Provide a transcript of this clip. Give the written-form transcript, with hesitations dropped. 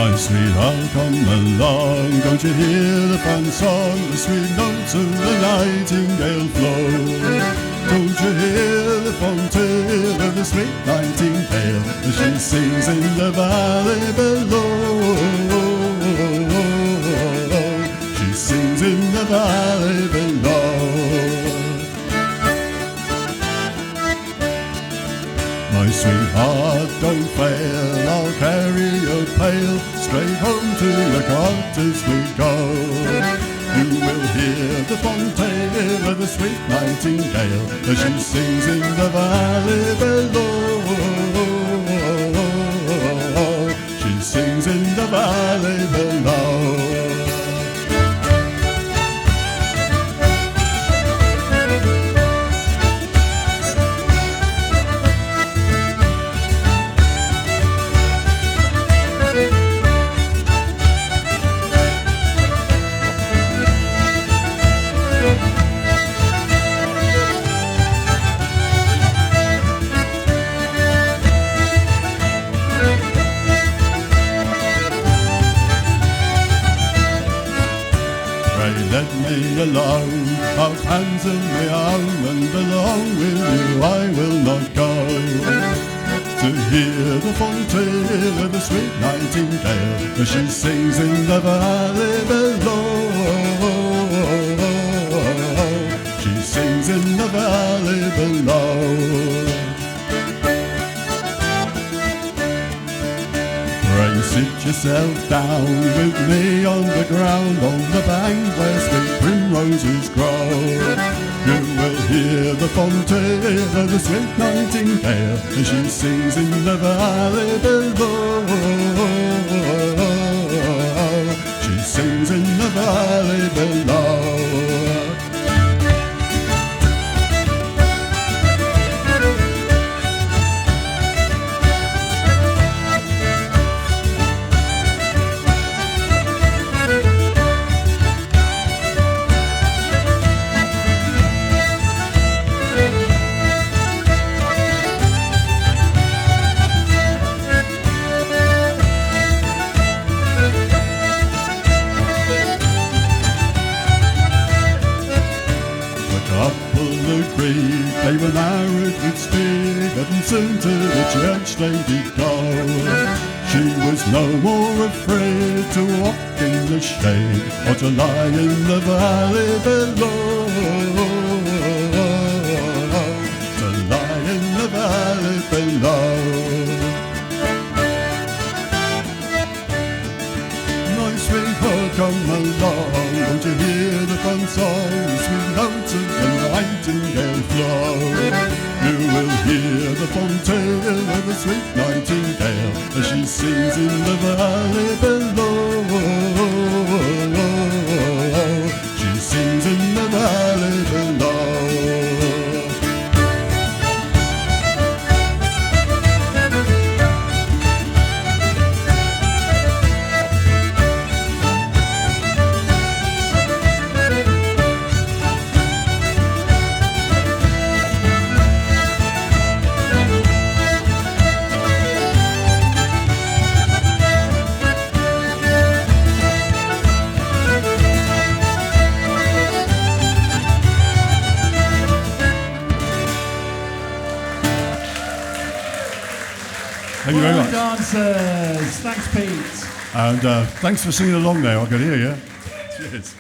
My sweetheart, come along, don't you hear the fun song, the sweet notes of the nightingale flow? Don't you hear the fond tale of the sweet nightingale as she sings in the valley below? She sings in the valley below. My sweetheart, don't fail, I'll carry your pail straight home to your cottage we go. You will hear the fond tale of the sweet nightingale as she sings in the valley below. She sings in the valley below. Let me alone, I've hands of my own, and along with you I will not go. To hear the fond tale of the sweet nightingale as she sings in the valley below. She sings in the valley below. Pray sit yourself down with me on the ground, on the bank where sweet primroses grow. You will hear the fond tale of the sweet nightingale as she sings in the valley below. She sings in the valley below. They were married with speed, and soon to the church they did go. She was no more afraid to walk in the shade or to lie in the valley below. To lie in the valley below. My sweetheart, come along, don't you hear the fun song, the sweet notes of the nightingale flow? You will hear the fond tale of the sweet nightingale as she sings in the valley below. She sings in the valley below. Thank you very much. Dancers. Thanks, Pete. And thanks for singing along there. I could hear you. Cheers.